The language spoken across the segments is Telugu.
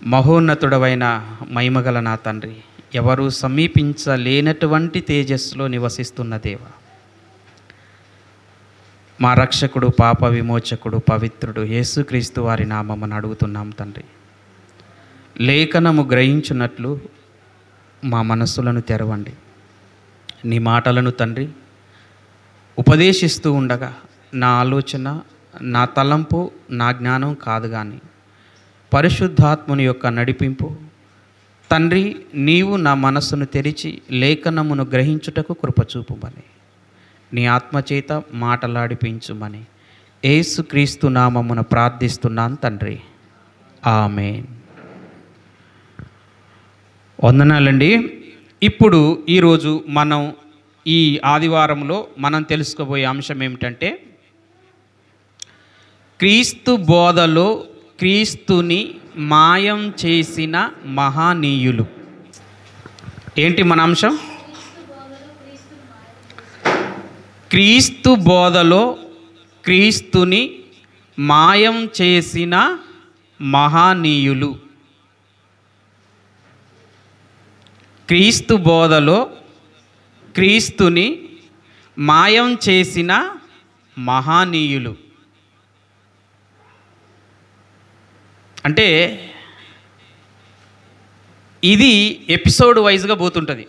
మహోన్నతుడవైన మహిమగల నా తండ్రి, ఎవరు సమీపించలేనటువంటి తేజస్సులో నివసిస్తున్న దేవ, మా రక్షకుడు, పాప విమోచకుడు, పవిత్రుడు యేసుక్రీస్తు వారి నామమును అడుగుతున్నాం తండ్రి. లేఖనము గ్రహించున్నట్లు మా మనస్సులను తెరవండి. నీ మాటలను తండ్రి ఉపదేశిస్తూ ఉండగా నా ఆలోచన, నా తలంపు, నా జ్ఞానం కాదు కానీ పరిశుద్ధాత్ముని యొక్క నడిపింపు తండ్రి, నీవు నా మనస్సును తెరిచి లేఖనమును గ్రహించుటకు కృపచూపుమని, నీ ఆత్మచేత మాటలాడిపించుమని యేసుక్రీస్తు నామమున ప్రార్థిస్తున్నాను తండ్రి. ఆమేన్. వందనాలండి. ఇప్పుడు ఈరోజు మనం ఈ ఆదివారంలో మనం తెలుసుకోబోయే అంశం ఏమిటంటే, క్రీస్తు బోధలో క్రీస్తుని మాయం చేసిన మహనీయులు. ఏంటి మన అంశం? క్రీస్తు బోధలో క్రీస్తుని మాయం చేసిన మహనీయులు. క్రీస్తు బోధలో క్రీస్తుని మాయం చేసిన మహనీయులు అంటే ఇది ఎపిసోడ్ వైజ్గా పోతుంటుంది.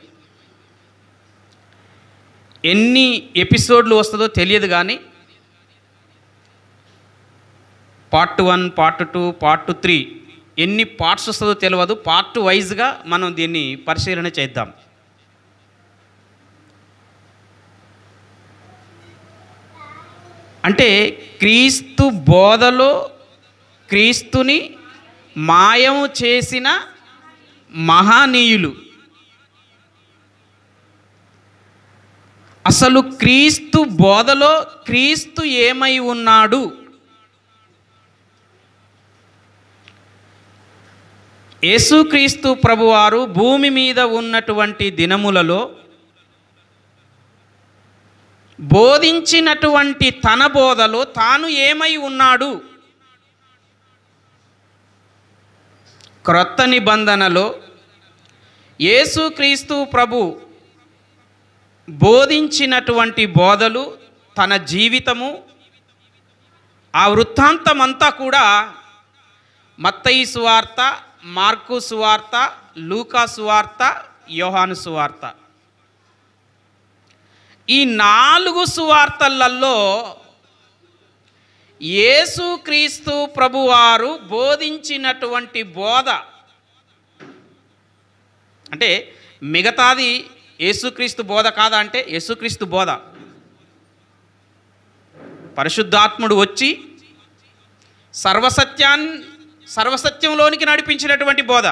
ఎన్ని ఎపిసోడ్లు వస్తుందో తెలియదు కానీ పార్ట్ 1, పార్ట్ 2, పార్ట్ 3 ఎన్ని పార్ట్స్ వస్తుందో తెలియదు. పార్ట్ వైజ్గా మనం దీన్ని పరిశీలన చేద్దాం. అంటే క్రీస్తు బోధలో క్రీస్తుని మాయం చేసిన మహనీయులు. అసలు క్రీస్తు బోధలో క్రీస్తు ఏమై ఉన్నాడు? యేసుక్రీస్తు ప్రభువారు భూమి మీద ఉన్నటువంటి దినములలో బోధించినటువంటి తన బోధలో తాను ఏమై ఉన్నాడు? క్రొత్త నిబంధనలో యేసుక్రీస్తు ప్రభు బోధించినటువంటి బోధలు, తన జీవితము, ఆ వృత్తాంతమంతా కూడా మత్తయి సువార్త, మార్కు సువార్త, లూకా సువార్త, యోహాను సువార్త, ఈ 4 సువార్తలలో యేసుక్రీస్తు ప్రభువారు బోధించినటువంటి బోధ అంటే మిగతాది యేసుక్రీస్తు బోధ కాదా అంటే యేసుక్రీస్తు బోధ. పరిశుద్ధాత్ముడు వచ్చి సర్వసత్యంలోనికి నడిపించినటువంటి బోధ.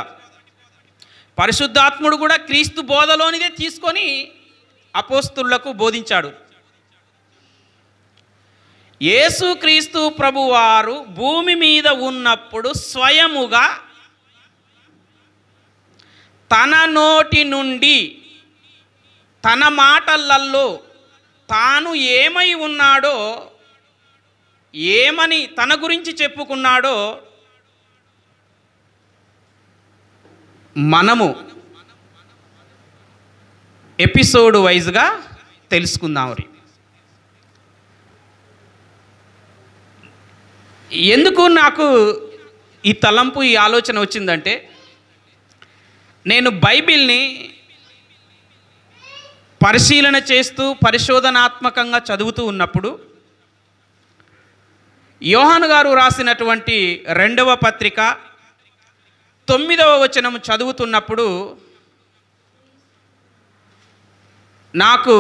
పరిశుద్ధాత్ముడు కూడా క్రీస్తు బోధలోనిదే తీసుకొని అపోస్తులకు బోధించాడు. యేసుక్రీస్తు ప్రభువారు భూమి మీద ఉన్నప్పుడు స్వయముగా తన నోటి నుండి, తన మాటలల్లో తాను ఏమై ఉన్నాడో, ఏమని తన గురించి చెప్పుకున్నాడో మనము ఎపిసోడ్ వైజ్గా తెలుసుకుందాం. ఎందుకు నాకు ఈ తలంపు, ఈ ఆలోచన వచ్చిందంటే, నేను బైబిల్ని పరిశీలన చేస్తూ పరిశోధనాత్మకంగా చదువుతూ ఉన్నప్పుడు యోహాను గారు రాసినటువంటి 2వ పత్రిక 9వ వచనం చదువుతున్నప్పుడు నాకు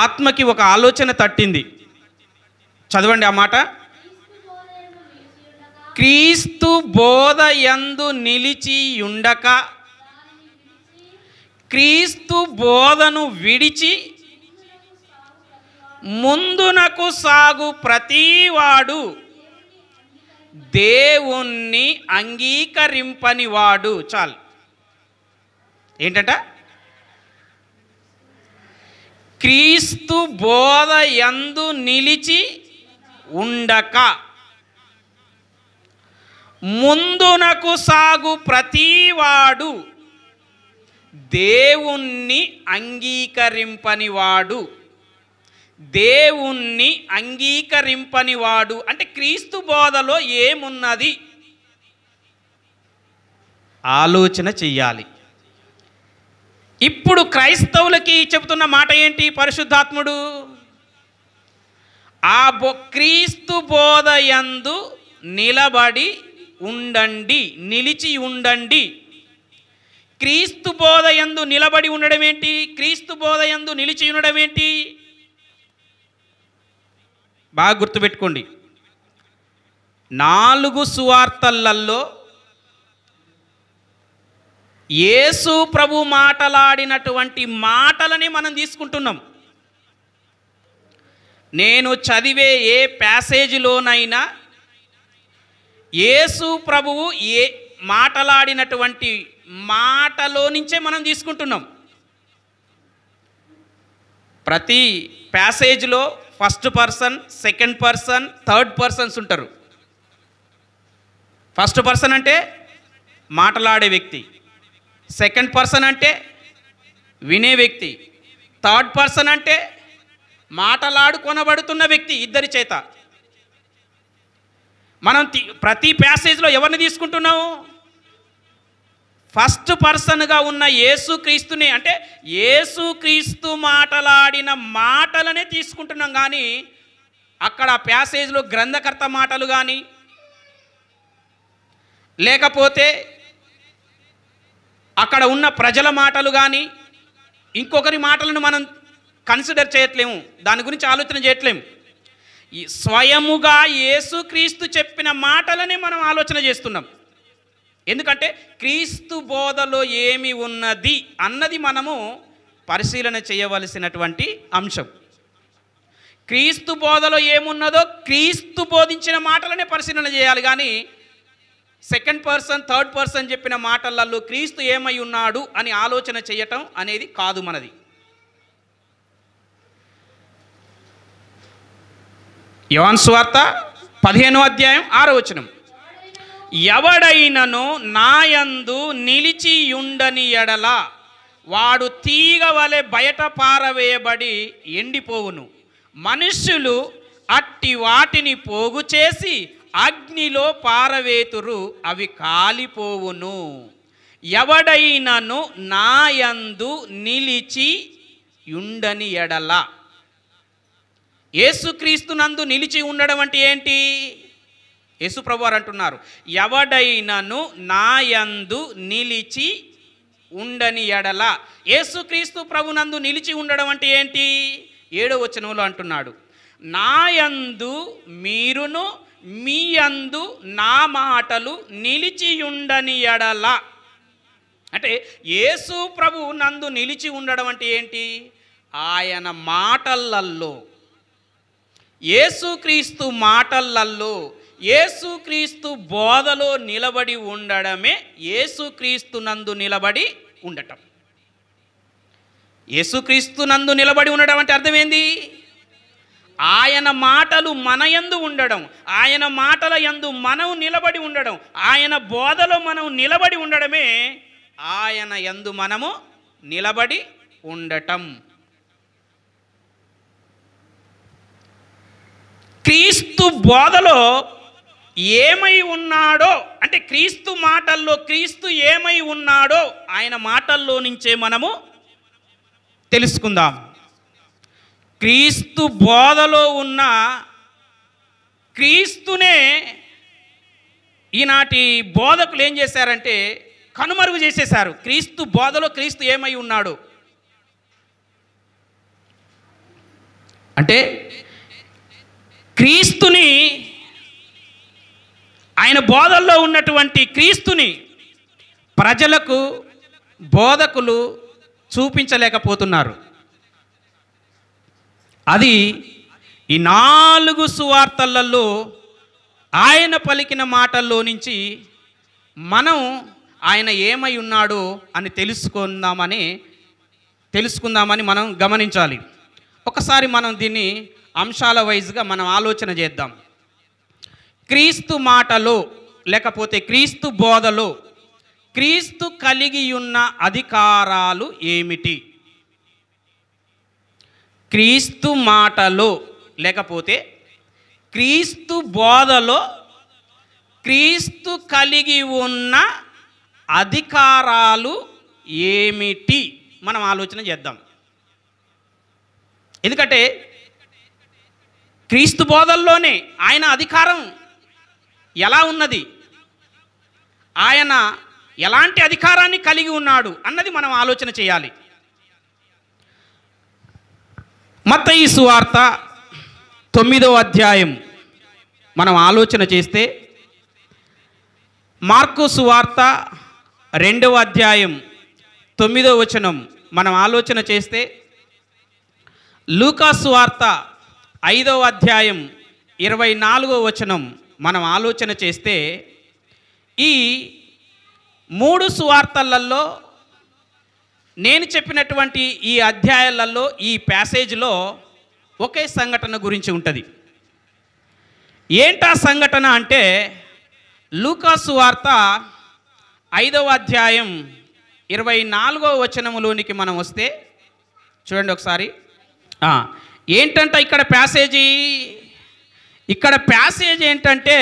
ఆత్మకి ఒక ఆలోచన తట్టింది. చదవండి ఆ మాట. క్రీస్తు బోధ యందు నిలిచి ఉండక, క్రీస్తు బోధను విడిచి ముందునకు సాగు ప్రతివాడు దేవుణ్ణి అంగీకరింపని వాడు. చాలు. ఏంటంట? క్రీస్తు బోధ యందు నిలిచి ఉండక ముందునకు సాగు ప్రతివాడు దేవుణ్ణి అంగీకరింపనివాడు. దేవుణ్ణి అంగీకరింపనివాడు అంటే క్రీస్తు బోధలో ఏమున్నది ఆలోచన చెయ్యాలి. ఇప్పుడు క్రైస్తవులకి చెబుతున్న మాట ఏంటి? పరిశుద్ధాత్ముడు క్రీస్తు బోధ యందు నిలబడి ఉండండి, నిలిచి ఉండండి. క్రీస్తు బోధ యందు నిలబడి ఉండడం ఏంటి? క్రీస్తు బోధ యందు నిలిచి ఉండడం ఏంటి? బాగా గుర్తుపెట్టుకోండి. 4 సువార్తలలో యేసు ప్రభు మాటలాడినటువంటి మాటలని మనం తీసుకుంటున్నాం. నేను చదివే ఏ ప్యాసేజీలోనైనా యేసు ప్రభువు ఏ మాటలాడినటువంటి మాటలో నుంచే మనం తీసుకుంటున్నాం. ప్రతి ప్యాసేజ్లో first person, second person, third persons ఉంటారు. ఫస్ట్ పర్సన్ అంటే మాటలాడే వ్యక్తి, సెకండ్ పర్సన్ అంటే వినే వ్యక్తి, థర్డ్ పర్సన్ అంటే మాటలాడుకొనబడుతున్న వ్యక్తి. ఇద్దరి చేత మనం ప్రతి ప్యాసేజ్లో ఎవరిని తీసుకుంటున్నాము? ఫస్ట్ పర్సన్గా ఉన్న యేసుక్రీస్తుని, అంటే యేసుక్రీస్తు మాటలాడిన మాటలనే తీసుకుంటున్నాం. కానీ అక్కడ ప్యాసేజ్లో గ్రంథకర్త మాటలు కానీ లేకపోతే అక్కడ ఉన్న ప్రజల మాటలు కానీ ఇంకొకరి మాటలను మనం కన్సిడర్ చేయట్లేము, దాని గురించి ఆలోచన చేయట్లేము. స్వయముగా యేసుక్రీస్తు చెప్పిన మాటలనే మనం ఆలోచన చేస్తున్నాం. ఎందుకంటే క్రీస్తు బోధలో ఏమి ఉన్నది అన్నది మనము పరిశీలన చేయవలసినటువంటి అంశం. క్రీస్తు బోధలో ఏమున్నదో క్రీస్తు బోధించిన మాటలనే పరిశీలన చేయాలి. కానీ సెకండ్ పర్సన్, థర్డ్ పర్సన్ చెప్పిన మాటలలో క్రీస్తు ఏమై ఉన్నాడు అని ఆలోచన చేయటం అనేది కాదు మనది. యోహాను సువార్త 15వ అధ్యాయం 6వ వచనం, ఎవడైనను నాయందు నిలిచి ఉండని ఎడల వాడు తీగ వలె బయట పారవేయబడి ఎండిపోవును, మనుష్యులు అట్టి వాటిని పోగు చేసి అగ్నిలో పారవేతురు, అవి కాలిపోవును. ఎవడైనను నాయందు నిలిచి ఉండని ఎడల, యేసుక్రీస్తునందు నిలిచి ఉండడం అంటే ఏంటి? యేసు ప్రభువారు అంటున్నారు, ఎవడైనను నాయందు నిలిచి ఉండని ఎడల. యేసుక్రీస్తు ప్రభునందు నిలిచి ఉండడం అంటే ఏంటి? 7వ వచనంలో అంటున్నాడు, నాయందు మీరును మీ యందు నా మాటలు నిలిచి ఉండని ఎడల. అంటే యేసు ప్రభు నందు నిలిచి ఉండడం అంటే ఏంటి? ఆయన మాటలల్లో, యేసుక్రీస్తు మాటలల్లో, యేసుక్రీస్తు బోధలో నిలబడి ఉండడమే యేసుక్రీస్తు నందు నిలబడి ఉండటం. యేసుక్రీస్తు నందు నిలబడి ఉండడం అంటే అర్థం ఏంది? ఆయన మాటలు మన యందు ఉండడం, ఆయన మాటల యందు మనం నిలబడి ఉండడం, ఆయన బోధలో మనం నిలబడి ఉండడమే ఆయన యందు మనము నిలబడి ఉండటం. క్రీస్తు బోధలో ఏమై ఉన్నాడో, అంటే క్రీస్తు మాటల్లో క్రీస్తు ఏమై ఉన్నాడో ఆయన మాటల్లో నుంచే మనము తెలుసుకుందాం. క్రీస్తు బోధలో ఉన్న క్రీస్తునే ఈనాటి బోధకులు ఏం చేశారంటే కనుమరుగు చేసేశారు. క్రీస్తు బోధలో క్రీస్తు ఏమై ఉన్నాడు అంటే క్రీస్తుని, ఆయన బోధల్లో ఉన్నటువంటి క్రీస్తుని ప్రజలకు బోధకులు చూపించలేకపోతున్నారు. అది ఈ 4 సువార్తలలో ఆయన పలికిన మాటల్లో నుంచి మనం ఆయన ఏమై ఉన్నాడో అని తెలుసుకుందామని మనం గమనించాలి. ఒకసారి మనం దీన్ని అంశాల వైజ్గా మనం ఆలోచన చేద్దాం. క్రీస్తు మాటలో లేకపోతే క్రీస్తు బోధలో క్రీస్తు కలిగి ఉన్న అధికారాలు ఏమిటి? క్రీస్తు మాటలో లేకపోతే క్రీస్తు బోధలో క్రీస్తు కలిగి ఉన్న అధికారాలు ఏమిటి మనం ఆలోచన చేద్దాం. ఎందుకంటే క్రీస్తు బోధల్లోనే ఆయన అధికారం ఎలా ఉన్నది, ఆయన ఎలాంటి అధికారాన్ని కలిగి ఉన్నాడు అన్నది మనం ఆలోచన చేయాలి. మత్తయి సువార్త 9వ అధ్యాయం మనం ఆలోచన చేస్తే, మార్కు సువార్త 2వ అధ్యాయం 9వ వచనం మనం ఆలోచన చేస్తే, లూకా సువార్త 5వ అధ్యాయం 24వ వచనం మనం ఆలోచన చేస్తే, ఈ 3 సువార్తలలో నేను చెప్పినటువంటి ఈ అధ్యాయాలలో ఈ ప్యాసేజ్లో ఒకే సంఘటన గురించి ఉంటుంది. ఏంటా సంఘటన అంటే, లూకా సువార్త 5వ అధ్యాయం 24వ వచనములోనికి మనం వస్తే చూడండి ఒకసారి. ఏంటంటే ఇక్కడ ప్యాసేజ్ ఏంటంటే,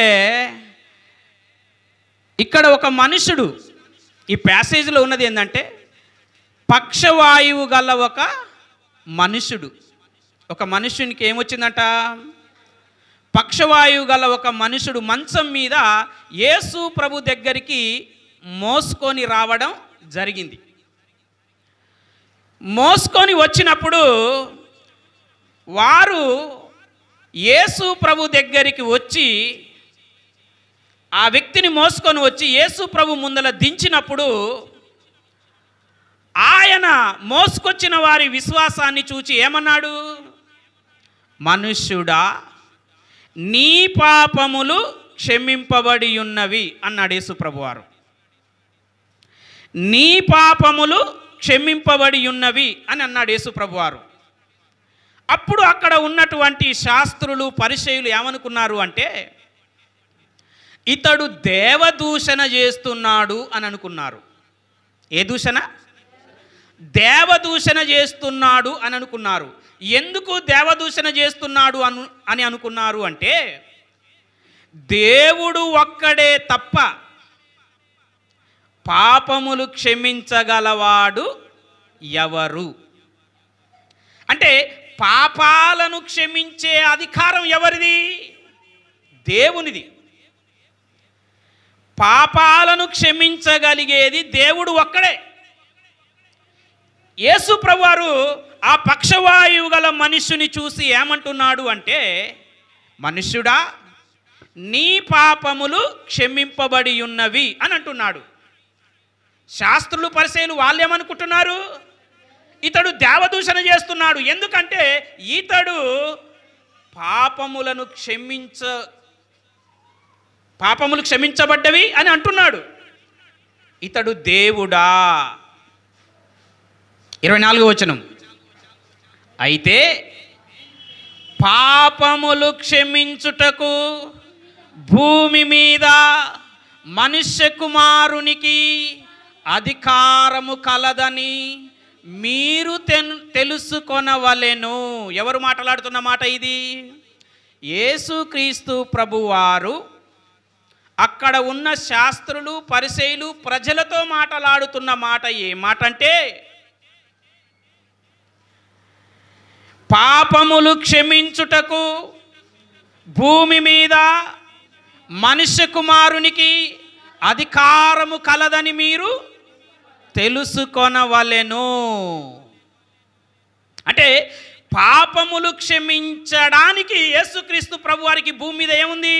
ఇక్కడ ఒక మనుషుడు, ఈ ప్యాసేజ్లో ఉన్నది ఏంటంటే పక్షవాయువు గల ఒక మనుషుడు. ఒక మనుషునికి ఏమొచ్చిందంట? పక్షవాయువు గల ఒక మనుషుడు మంచం మీద యేసు ప్రభు దగ్గరికి మోసుకొని రావడం జరిగింది. మోసుకొని వచ్చినప్పుడు వారు యేసు ప్రభు దగ్గరికి వచ్చి ఆ వ్యక్తిని మోసుకొని వచ్చి యేసు ప్రభు ముందల దించినప్పుడు ఆయన మోసుకొచ్చిన వారి విశ్వాసాన్ని చూచి ఏమన్నాడు? మనుష్యుడా, నీ పాపములు క్షమింపబడి ఉన్నవి అన్నాడు యేసు ప్రభువారు. నీ పాపములు క్షమింపబడి ఉన్నవి అని అన్నాడు యేసు ప్రభువారు. అప్పుడు అక్కడ ఉన్నటువంటి శాస్త్రులు పరిసయ్యులు ఏమనుకున్నారు అంటే, ఇతడు దేవదూషణ చేస్తున్నాడు అని అనుకున్నారు. ఏ దూషణ? దేవదూషణ చేస్తున్నాడు అని అనుకున్నారు. ఎందుకు దేవదూషణ చేస్తున్నాడు అని అనుకున్నారు అంటే, దేవుడు ఒక్కడే తప్ప పాపములు క్షమించగలవాడు ఎవరు? అంటే పాపాలను క్షమించే అధికారం ఎవరిది? దేవునిది. పాపాలను క్షమించగలిగేది దేవుడు ఒక్కడే. యేసు ప్రభువారు ఆ పక్షవాయువు గల మనుష్యుని చూసి ఏమంటున్నాడు అంటే, మనుష్యుడా, నీ పాపములు క్షమింపబడి ఉన్నవి అని అంటున్నాడు. శాస్త్రులు పరిసయ్యులు వాళ్ళు ఏమనుకుంటున్నారు? ఇతడు దేవదూషణ చేస్తున్నాడు. ఎందుకంటే ఇతడు పాపములు క్షమించబడ్డవి అని అంటున్నాడు. ఇతడు దేవుడా. 24వ వచనం, అయితే పాపములు క్షమించుటకు భూమి మీద మనుష్య కుమారునికి అధికారము కలదని మీరు తెలుసుకొనవలెను. ఎవరు మాట్లాడుతున్న మాట ఇది? యేసుక్రీస్తు ప్రభువారు అక్కడ ఉన్న శాస్త్రులు పరిసయ్యులు ప్రజలతో మాట్లాడుతున్న మాట. ఏ మాట అంటే, పాపములు క్షమించుటకు భూమి మీద మనుష్య కుమారునికి అధికారము కలదని మీరు తెలుసుకొనవలెను. అంటే పాపములు క్షమించడానికి యేసుక్రీస్తు ప్రభువారికి భూమి మీద ఏముంది?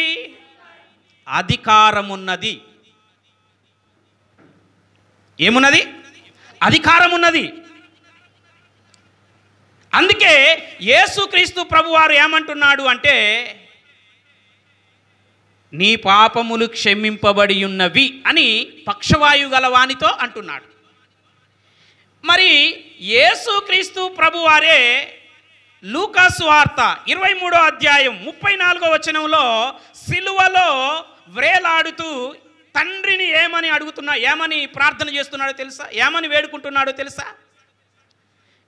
అధికారం ఉన్నది. ఏమున్నది? అధికారం ఉన్నది. అందుకే యేసుక్రీస్తు ప్రభువారు ఏమంటున్నాడు అంటే, నీ పాపములు క్షమింపబడి ఉన్నవి అని పక్షవాయు గలవానితో అంటున్నాడు. మరి యేసుక్రీస్తు ప్రభువారే లూకా సువార్త 23వ అధ్యాయం 34వ వచనంలో సిలువలో వ్రేలాడుతూ తండ్రిని ఏమని ప్రార్థన చేస్తున్నాడో తెలుసా? ఏమని వేడుకుంటున్నాడో తెలుసా?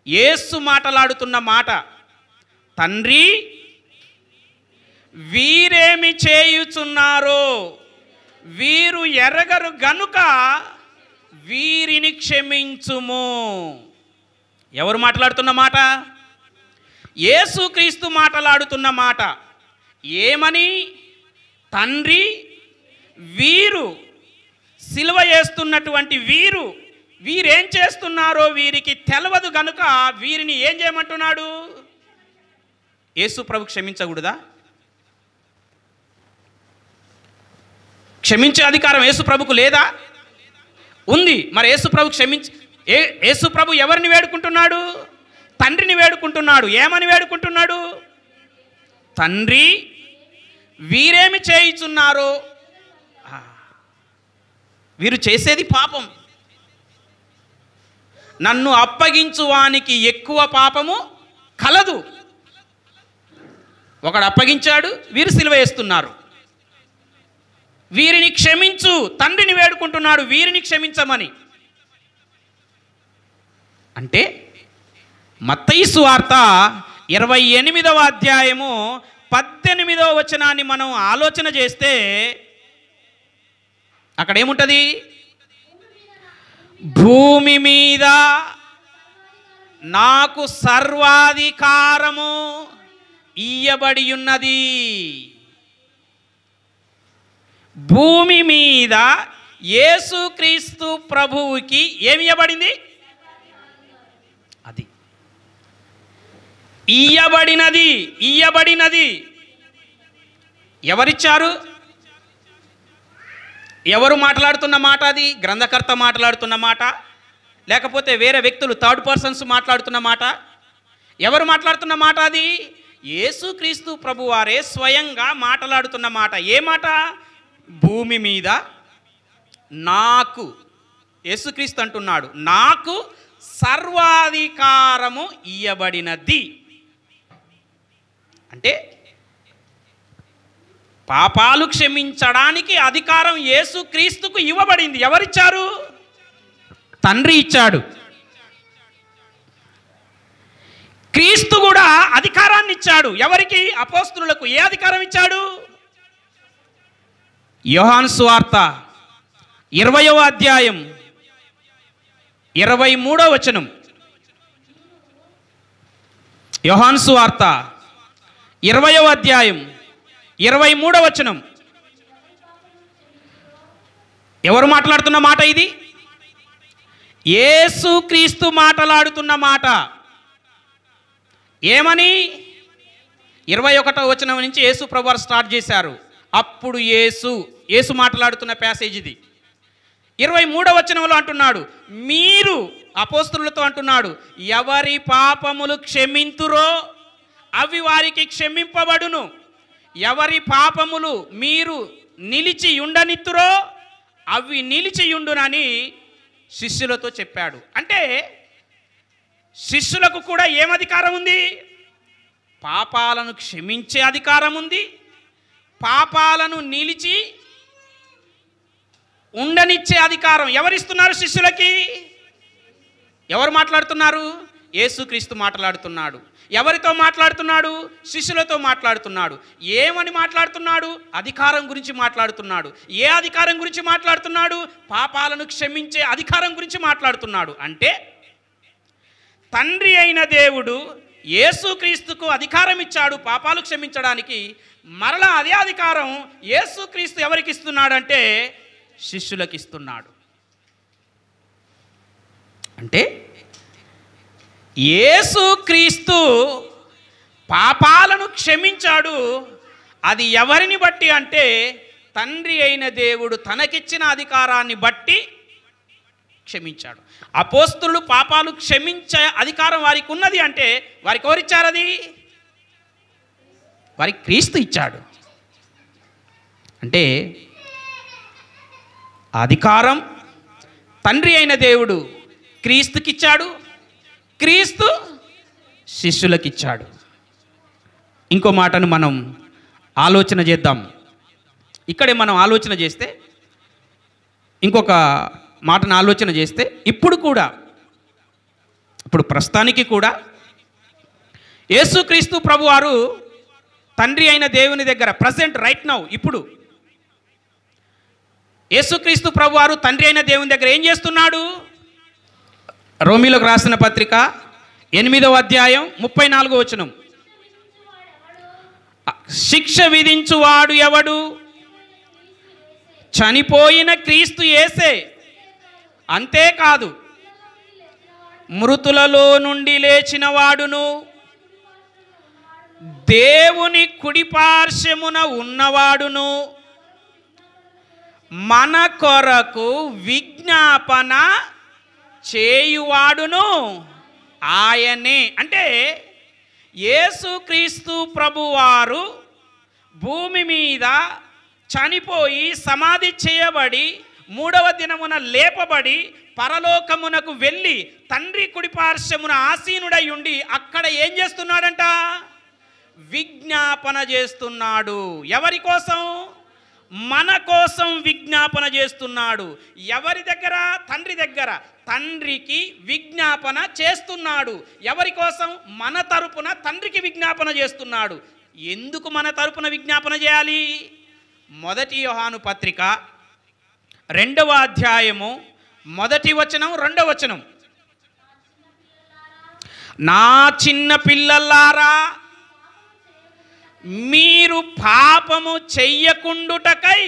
యేసు మాటలాడుతున్న మాట, తండ్రి వీరేమి చేయుచున్నారో వీరు ఎరగరు గనుక వీరిని క్షమించుము. ఎవరు మాట్లాడుతున్న మాట? యేసుక్రీస్తు మాట్లాడుతున్న మాట. ఏమని? తండ్రి వీరు సిలువ చేస్తున్నటువంటి వీరేం చేస్తున్నారో వీరికి తెలవదు గనుక వీరిని ఏం చేయమంటున్నాడు? యేసు ప్రభు క్షమించకూడదా? క్షమించే అధికారం యేసు ప్రభుకు లేదా? ఉంది. మరి యేసు ప్రభు యేసు ప్రభు ఎవరిని వేడుకుంటున్నాడు? తండ్రిని వేడుకుంటున్నాడు. ఏమని వేడుకుంటున్నాడు? తండ్రి వీరేమి చేయుచున్నారో, వీరు చేసేది పాపం, నన్ను అప్పగించువానికి ఎక్కువ పాపము కలదు. ఒకడు అప్పగించాడు, వీరు సిలువ వేస్తున్నారు. వీరిని క్షమించు, తండ్రిని వేడుకుంటున్నాడు వీరిని క్షమించమని. అంటే మత్తయి సువార్త 28వ అధ్యాయము 18వ వచనాన్ని మనం ఆలోచన చేస్తే అక్కడ ఏముంటుంది? భూమి మీద నాకు సర్వాధికారము ఇయ్యబడి ఉన్నది. భూమి మీద యేసుక్రీస్తు ప్రభువుకి ఏమి ఇయ్యబడింది? అది ఇయ్యబడినది. ఎవరిచ్చారు? ఎవరు మాట్లాడుతున్న మాట అది? గ్రంథకర్త మాట్లాడుతున్న మాట, లేకపోతే వేరే వ్యక్తులు థర్డ్ పర్సన్స్ మాట్లాడుతున్న మాట? ఎవరు మాట్లాడుతున్న మాట అది? యేసుక్రీస్తు ప్రభువారే స్వయంగా మాట్లాడుతున్న మాట. ఏ మాట? భూమి మీద నాకు, యేసుక్రీస్తు అంటున్నాడు, నాకు సర్వాధికారము ఇయ్యబడినది. అంటే పాపాలు క్షమించడానికి అధికారం యేసుక్రీస్తుకు ఇవ్వబడింది. ఎవరిచ్చారు? తండ్రి ఇచ్చాడు. క్రీస్తు కూడా అధికారాన్ని ఇచ్చాడు. ఎవరికి? అపోస్తలులకు. ఏ అధికారం ఇచ్చాడు? యోహాను సువార్త 20వ అధ్యాయం 23వ వచనం. యోహాను సువార్త 20వ అధ్యాయం 23వ వచనం. ఎవరు మాట్లాడుతున్న మాట ఇది? యేసుక్రీస్తు మాట్లాడుతున్న మాట. ఏమని? 21వ వచనం నుంచి యేసు ప్రభువారు స్టార్ట్ చేశారు. అప్పుడు యేసు మాట్లాడుతున్న ప్యాసేజ్ ఇది. 23వ వచనంలో అంటున్నాడు, మీరు అపోస్తలులతో అంటున్నాడు, ఎవరి పాపములు క్షమింతురో అవి వారికి క్షమింపబడును, ఎవరి పాపములు మీరు నిలిచి ఉండనిత్తురో అవి నిలిచియుండునని శిష్యులతో చెప్పాడు. అంటే శిష్యులకు కూడా ఏం అధికారం ఉంది? పాపాలను క్షమించే అధికారం ఉంది, పాపాలను నిలిచి ఉండనిచ్చే అధికారం ఎవరిస్తున్నారు శిష్యులకి? ఎవరు మాట్లాడుతున్నారు? యేసుక్రీస్తు మాట్లాడుతున్నాడు. ఎవరితో మాట్లాడుతున్నాడు? శిష్యులతో మాట్లాడుతున్నాడు. ఏమని మాట్లాడుతున్నాడు? అధికారం గురించి మాట్లాడుతున్నాడు. ఏ అధికారం గురించి మాట్లాడుతున్నాడు? పాపాలను క్షమించే అధికారం గురించి మాట్లాడుతున్నాడు. అంటే తండ్రి అయిన దేవుడు యేసుక్రీస్తుకు అధికారం ఇచ్చాడు పాపాలు క్షమించడానికి. మరలా అదే అధికారం యేసుక్రీస్తు ఎవరికి ఇస్తున్నాడంటే శిష్యులకు ఇస్తున్నాడు. అంటే యేసుక్రీస్తు పాపాలను క్షమించాడు. అది ఎవరిని బట్టి అంటే తండ్రి అయిన దేవుడు తనకిచ్చిన అధికారాన్ని బట్టి క్షమించాడు. అపోస్తలులు పాపాలు క్షమించే అధికారం వారికి ఉన్నది అంటే వారికి ఎవరిచ్చారు? అది వారికి క్రీస్తు ఇచ్చాడు. అంటే అధికారం తండ్రి అయిన దేవుడు క్రీస్తుకిచ్చాడు, క్రీస్తు శిష్యులకిచ్చాడు. ఇంకో మాటను మనం ఆలోచన చేద్దాం. ఇక్కడే మనం ఆలోచన చేస్తే, ఇంకొక మాటను ఆలోచన చేస్తే, ఇప్పుడు ప్రస్తుతానికి కూడా యేసుక్రీస్తు ప్రభువారు తండ్రి అయిన దేవుని దగ్గర ప్రజెంట్ రైట్ నౌ ఇప్పుడు యేసుక్రీస్తు ప్రభువారు తండ్రి అయిన దేవుని దగ్గర ఏం చేస్తున్నాడు? రోమీలకు రాసిన పత్రిక 8వ అధ్యాయం 34వ వచనం, శిక్ష విధించువాడు ఎవడు? చనిపోయిన క్రీస్తు యేసే. అంతేకాదు, మృతులలో నుండి లేచిన వాడును దేవుని కుడిపార్శ్వమున ఉన్నవాడును మన కొరకు విజ్ఞాపన చేయువాడును ఆయనే. అంటే యేసుక్రీస్తు ప్రభువారు భూమి మీద చనిపోయి సమాధి చేయబడి 3వ దినమున లేపబడి పరలోకమునకు వెళ్ళి తండ్రి కుడిపార్శ్వమున ఆసీనుడై ఉండి అక్కడ ఏం చేస్తున్నాడంట? విజ్ఞాపన చేస్తున్నాడు. ఎవరి కోసం? మన కోసం విజ్ఞాపన చేస్తున్నాడు. ఎవరి దగ్గర? తండ్రి దగ్గర. తండ్రికి విజ్ఞాపన చేస్తున్నాడు. ఎవరి కోసం? మన తరపున తండ్రికి విజ్ఞాపన చేస్తున్నాడు. ఎందుకు మన తరపున విజ్ఞాపన చేయాలి? 1 యోహాను పత్రిక 2వ అధ్యాయము 1వ వచనం 2వ వచనం, నా చిన్న పిల్లలారా, మీరు పాపము చెయ్యకుండుటకై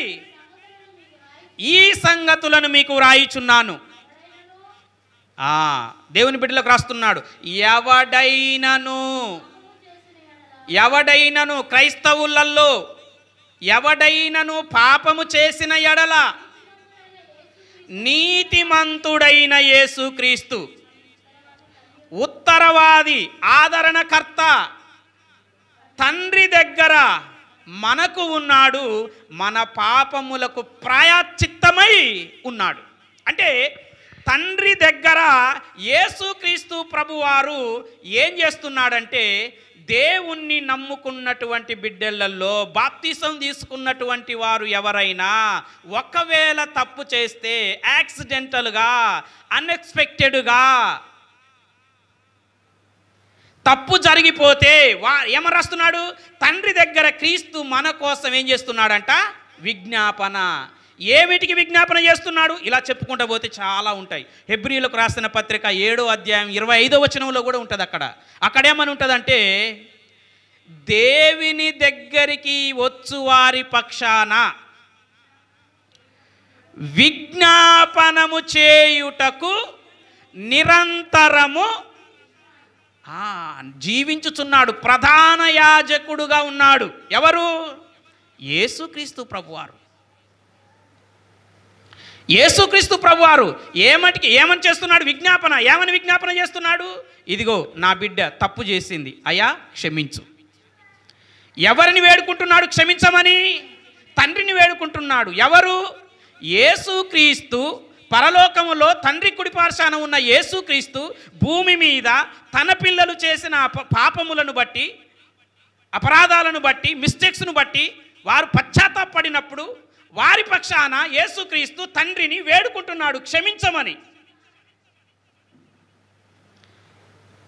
ఈ సంగతులను మీకు వ్రాయిచున్నాను. దేవుని బిడ్డలకు రాస్తున్నాడు. ఎవడైనను క్రైస్తవులలో ఎవడైనను పాపము చేసిన ఎడల నీతిమంతుడైన యేసుక్రీస్తు ఉత్తరవాది, ఆదరణకర్త, తండ్రి దగ్గర మనకు ఉన్నాడు. మన పాపములకు ప్రాయశ్చిత్తమై ఉన్నాడు. అంటే తండ్రి దగ్గర యేసుక్రీస్తు ప్రభువారు ఏం చేస్తున్నాడంటే, దేవుణ్ణి నమ్ముకున్నటువంటి బిడ్డలలో బాప్తిసం తీసుకున్నటువంటి వారు ఎవరైనా ఒకవేళ తప్పు చేస్తే యాక్సిడెంటల్గా, అన్ఎక్స్పెక్టెడ్గా తప్పు జరిగిపోతే ఏమని రాస్తున్నాడు? తండ్రి దగ్గర క్రీస్తు మన కోసం ఏం చేస్తున్నాడంట? విజ్ఞాపన. ఏమిటికి విజ్ఞాపన చేస్తున్నాడు? ఇలా చెప్పుకుంటూ పోతే చాలా ఉంటాయి. హెబ్రీయులకు రాసిన పత్రిక 7వ అధ్యాయం 25వ వచనంలో కూడా ఉంటుంది. అక్కడేమని ఉంటుందంటే, దేవుని దగ్గరికి వచ్చు వారి పక్షాన విజ్ఞాపనము చేయుటకు నిరంతరము జీవించుచున్నాడు. ప్రధాన యాజకుడుగా ఉన్నాడు. ఎవరు? యేసుక్రీస్తు ప్రభువారు. యేసుక్రీస్తు ప్రభువారు ఏమని చేస్తున్నాడు? విజ్ఞాపన. ఏమని విజ్ఞాపన చేస్తున్నాడు? ఇదిగో నా బిడ్డ తప్పు చేసింది, అయ్యా క్షమించు. ఎవరిని వేడుకుంటున్నాడు క్షమించమని? తండ్రిని వేడుకుంటున్నాడు. ఎవరు? యేసుక్రీస్తు పరలోకములో తండ్రి కుడిపార్శ్వాన ఉన్న యేసుక్రీస్తు భూమి మీద తన పిల్లలు చేసిన పాపములను బట్టి, అపరాధాలను బట్టి, మిస్టేక్స్ను బట్టి వారు పశ్చాత్తాపడినప్పుడు వారి పక్షాన యేసుక్రీస్తు తండ్రిని వేడుకుంటున్నాడు క్షమించమని.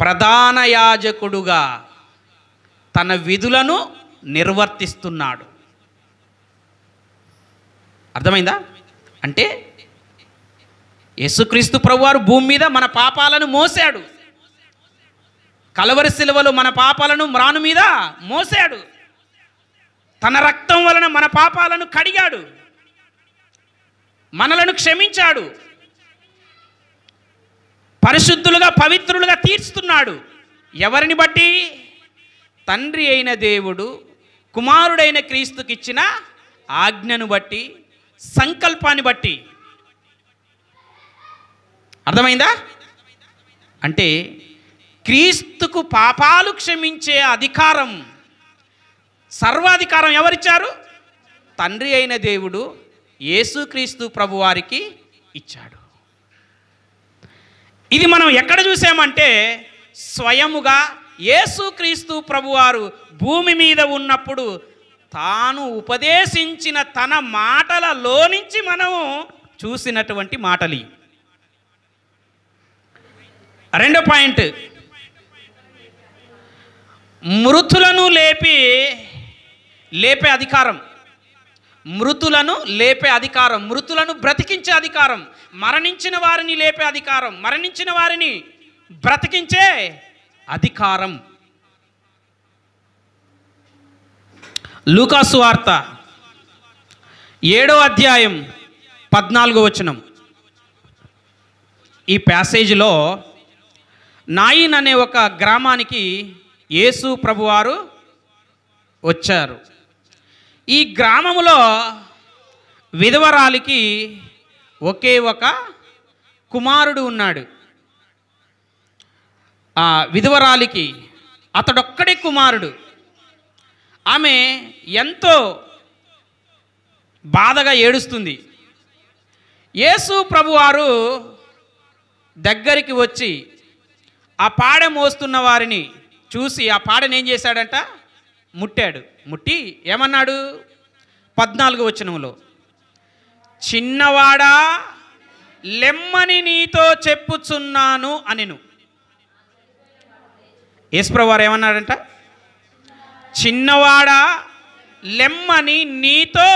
ప్రధాన యాజకుడుగా తన విధులను నిర్వర్తిస్తున్నాడు. అర్థమైందా? అంటే యేసుక్రీస్తు ప్రభువారు భూమి మీద మన పాపాలను మోసాడు. కలవరి శిలువలో మన పాపాలను మ్రాను మీద మోసాడు. తన రక్తం వలన మన పాపాలను కడిగాడు, మనలను క్షమించాడు, పరిశుద్ధులుగా పవిత్రులుగా తీర్చుతున్నాడు. ఎవరిని బట్టి? తండ్రి అయిన దేవుడు కుమారుడైన క్రీస్తుకిచ్చిన ఆజ్ఞను బట్టి, సంకల్పాన్ని బట్టి. అర్థమైందా? అంటే క్రీస్తుకు పాపాలు క్షమించే అధికారం, సర్వాధికారం ఎవరిచ్చారు? తండ్రి అయిన దేవుడు యేసుక్రీస్తు ప్రభువారికి ఇచ్చాడు. ఇది మనం ఎక్కడ చూసామంటే, స్వయముగా యేసుక్రీస్తు ప్రభువారు భూమి మీద ఉన్నప్పుడు తాను ఉపదేశించిన తన మాటలలో నుంచి మనము చూసినటువంటి మాటలు. రెండో పాయింట్, మృతులను లేపే అధికారం. మృతులను లేపే అధికారం, మృతులను బ్రతికించే అధికారం, మరణించిన వారిని లేపే అధికారం, మరణించిన వారిని బ్రతికించే అధికారం. లూకాసు వార్త 7వ అధ్యాయం 14వ వచనం. ఈ ప్యాసేజ్లో నాయిన్ అనే ఒక గ్రామానికి యేసు ప్రభువారు వచ్చారు. ఈ గ్రామములో విధవరాలికి ఒకే ఒక కుమారుడు ఉన్నాడు. ఆ విధవరాలికి అతడొక్కడే కుమారుడు. ఆమె ఎంతో బాధగా ఏడుస్తుంది. యేసు ప్రభువారు దగ్గరికి వచ్చి ఆ పాడె మోస్తున్న వారిని చూసి ఆ పాడెని ఏం చేశాడంట, ముట్టాడు. ముట్టి ఏమన్నాడు, 14వ వచనంలో, చిన్నవాడా లెమ్మని నీతో చెప్పుచున్నాను అనెను. యేసుప్రభువు వారు ఏమన్నాడంట, చిన్నవాడా లెమ్మని నీతో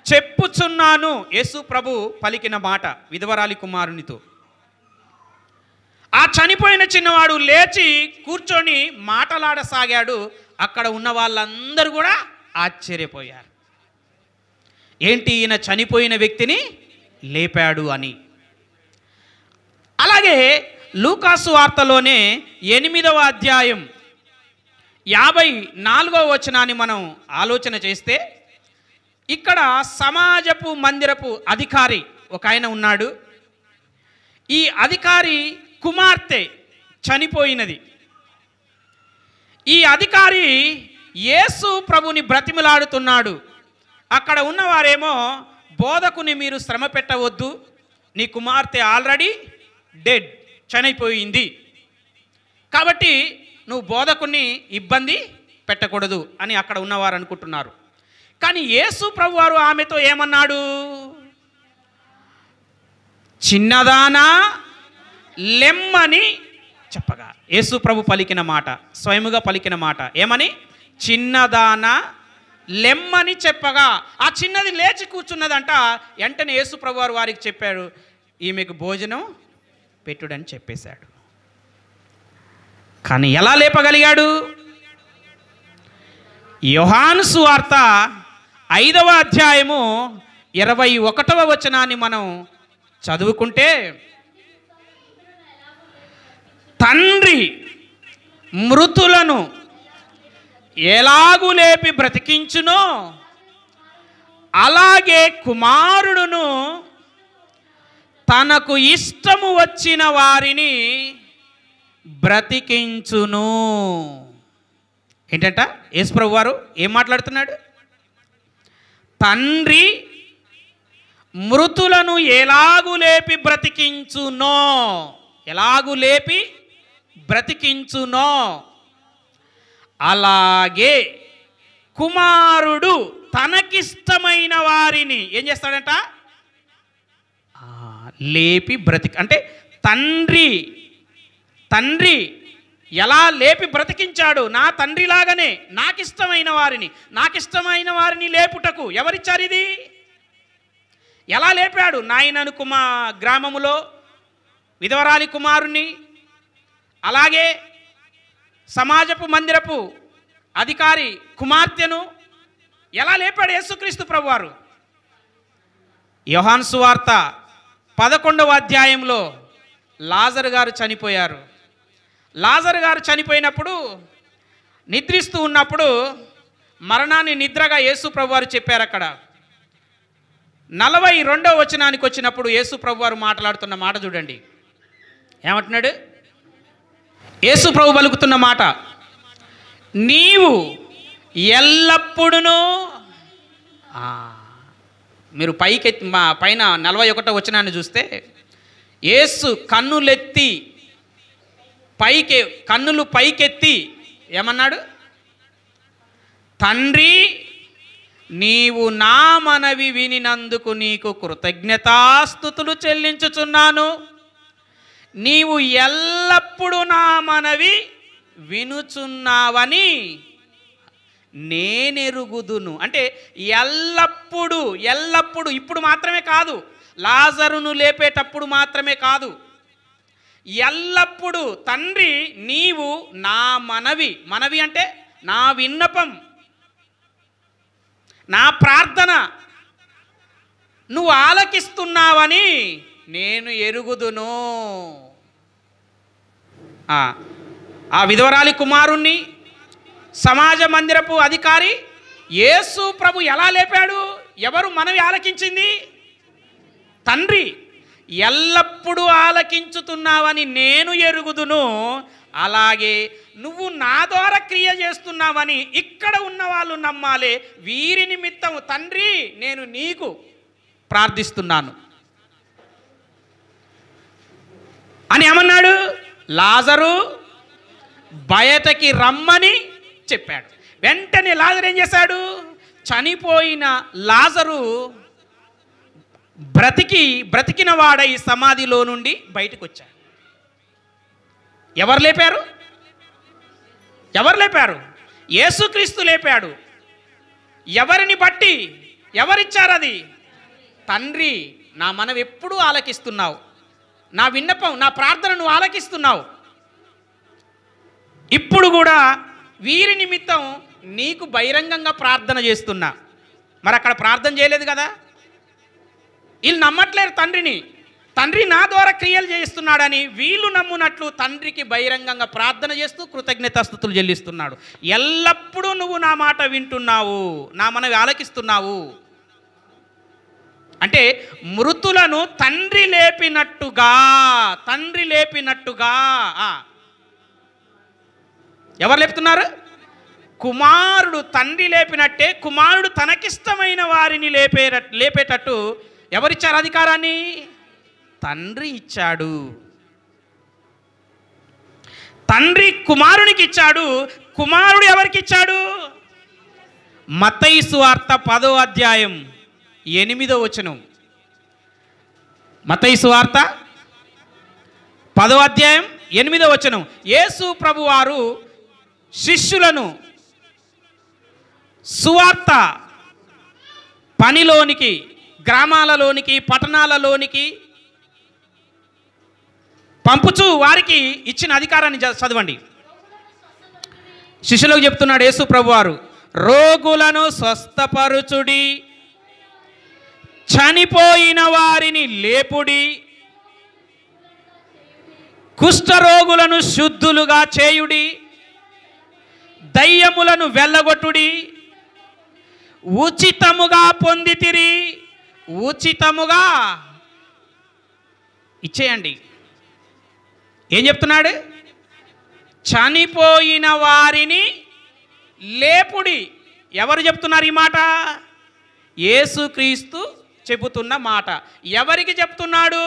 చెప్పుచున్నాను. యేసు ప్రభు పలికిన మాట విధవరాలి కుమారునితో. ఆ చనిపోయిన చిన్నవాడు లేచి కూర్చొని మాటలాడసాగాడు. అక్కడ ఉన్న వాళ్ళందరూ కూడా ఆశ్చర్యపోయారు. ఏంటి, ఈయన చనిపోయిన వ్యక్తిని లేపాడు అని. అలాగే లూకాసు వార్తలోనే 8వ అధ్యాయం 54వ వచనాన్ని మనం ఆలోచన చేస్తే, ఇక్కడ సమాజపు మందిరపు అధికారి ఒక ఆయన ఉన్నాడు. ఈ అధికారి కుమార్తె చనిపోయినది. ఈ అధికారి యేసు ప్రభుని బ్రతిమలాడుతున్నాడు. అక్కడ ఉన్నవారేమో, బోధకుని మీరు శ్రమ పెట్టవద్దు, నీ కుమార్తె ఆల్రెడీ డెడ్, చనిపోయింది, కాబట్టి నువ్వు బోధకుని ఇబ్బంది పెట్టకూడదు అని అక్కడ ఉన్నవారు అనుకుంటున్నారు. కానీ యేసు ప్రభు వారు ఆమెతో ఏమన్నాడు, చిన్నదానా లెమ్మని చెప్పగా. యేసు ప్రభు పలికిన మాట, స్వయముగా పలికిన మాట ఏమని, చిన్నదానా లెమ్మని చెప్పగా ఆ చిన్నది లేచి కూర్చున్నదంట. వెంటనే యేసు ప్రభు వారు వారికి చెప్పాడు, ఈమెకు భోజనం పెట్టుడని చెప్పేశాడు. కానీ ఎలా లేపగలిగాడు? యోహాను సువార్త 5వ అధ్యాయము 21వ వచనాన్ని మనం చదువుకుంటే, తండ్రి మృతులను ఎలాగు లేపి బ్రతికించునో అలాగే కుమారుడును తనకు ఇష్టము వచ్చిన వారిని బ్రతికించును. ఏంటంట, యేసుప్రభు వారు ఏం మాట్లాడుతున్నాడు? తండ్రి మృతులను ఎలాగు లేపి బ్రతికించునో, ఎలాగు లేపి బ్రతికించునో అలాగే కుమారుడు తనకిష్టమైన వారిని ఏం చేస్తాడంట, లేపి అంటే తండ్రి ఎలా లేపి బ్రతికించాడు, నా తండ్రిలాగానే నాకిష్టమైన వారిని లేపుటకు ఎవరిచ్చారు ఇది? ఎలా లేపాడు? నాయనను గ్రామములో విధవరాలి కుమారుణ్ణి, అలాగే సమాజపు మందిరపు అధికారి కుమార్తెను ఎలా లేపాడు యేసుక్రీస్తు ప్రభువారు? యోహాను సువార్త 11వ అధ్యాయంలో లాజరు గారు చనిపోయారు. లాజరు గారు చనిపోయినప్పుడు, నిద్రిస్తూ ఉన్నప్పుడు మరణాన్ని నిద్రగా యేసు ప్రభువారు చెప్పారు. అక్కడ 42వ వచనానికి వచ్చినప్పుడు యేసు ప్రభువారు మాట్లాడుతున్న మాట చూడండి. ఏమంటున్నాడు? యేసు ప్రభు పలుకుతున్న మాట, నీవు ఎల్లప్పుడూ, మీరు పైన 41వ వచనాన్ని చూస్తే, యేసు కన్నులు పైకెత్తి ఏమన్నాడు? తండ్రి నీవు నా మనవి వినినందుకు నీకు కృతజ్ఞతాస్తుతులు చెల్లించుచున్నాను. నీవు ఎల్లప్పుడూ నా మనవి వినుచున్నావని నేనెరుగుదును. అంటే ఎల్లప్పుడూ ఎల్లప్పుడూ, ఇప్పుడు మాత్రమే కాదు, లాజరును లేపేటప్పుడు మాత్రమే కాదు, ఎల్లప్పుడూ తండ్రి నీవు నా మనవి అంటే నా విన్నపం, నా ప్రార్థన నువ్వు ఆలకిస్తున్నావని నేను ఎరుగుదును. ఆ విధవరాలి కుమారుణ్ణి సమాజ మందిరపు అధికారి యేసు ప్రభు ఎలా లేపాడు? ఎవరు మనవి ఆలకించింది? తండ్రి. ఎల్లప్పుడూ ఆలకించుతున్నావని నేను ఎరుగుదును, అలాగే నువ్వు నా ద్వారా క్రియ చేస్తున్నావని ఇక్కడ ఉన్న వాళ్ళు నమ్మాలి. వీరి నిమిత్తం తండ్రి నేను నీకు ప్రార్థిస్తున్నాను అని ఏమన్నాడు? లాజరు బయటకి రమ్మని చెప్పాడు. వెంటనే లాజరు ఏం చేశాడు? చనిపోయిన లాజరు బ్రతికిన వాడై సమాధిలో నుండి బయటకు వచ్చాడు. ఎవరు లేపారు? యేసుక్రీస్తు లేపాడు. ఎవరిని బట్టి? ఎవరిచ్చారు అది? తండ్రి. నా మనవి ఎప్పుడూ ఆలకిస్తున్నావు, నా విన్నపం, నా ప్రార్థనను ఆలకిస్తున్నావు. ఇప్పుడు కూడా వీరి నిమిత్తం నీకు బహిరంగంగా ప్రార్థన చేస్తున్నా. మరి అక్కడ ప్రార్థన చేయలేదు కదా? వీళ్ళు నమ్మట్లేరు తండ్రిని. తండ్రి నా ద్వారా క్రియలు చేస్తున్నాడని వీళ్ళు నమ్మునట్లు తండ్రికి బహిరంగంగా ప్రార్థన చేస్తూ కృతజ్ఞతాస్తుతులు చెల్లిస్తున్నాడు. ఎల్లప్పుడూ నువ్వు నా మాట వింటున్నావు, నా మనవి ఆలకిస్తున్నావు. అంటే మృతులను తండ్రి లేపినట్టుగా ఎవరు లేపుతున్నారు? కుమారుడు తండ్రి లేపినట్టే కుమారుడు తనకిష్టమైన వారిని లేపేటట్టు ఎవరిచ్చారు అధికారాన్ని? తండ్రి ఇచ్చాడు. తండ్రి కుమారునికి ఇచ్చాడు. కుమారుడు ఎవరికి ఇచ్చాడు? మత్తయి సువార్త 10వ అధ్యాయం 8వ వచనం. మత్తయి సువార్త 10వ అధ్యాయం 8వ వచనం. యేసు ప్రభువారు శిష్యులను సువార్త పనిలోనికి, గ్రామాలలోనికి, పట్టణాలలోనికి పంపుచూ వారికి ఇచ్చిన అధికారాన్ని చదవండి. శిష్యులకు చెప్తున్నాడు యేసు ప్రభువారు, రోగులను స్వస్థపరుచుడి, చనిపోయిన వారిని లేపుడి, కుష్ఠరోగులను శుద్ధులుగా చేయుడి, దయ్యములను వెళ్ళగొట్టుడి, ఉచితముగా పొందితిరి, ఉచితముగా ఇచ్చేయండి. ఏం చెప్తున్నాడు? చనిపోయిన వారిని లేపుడి. ఎవరు చెప్తున్నారు ఈ మాట? యేసుక్రీస్తు చెబుతున్న మాట. ఎవరికి చెప్తున్నాడు?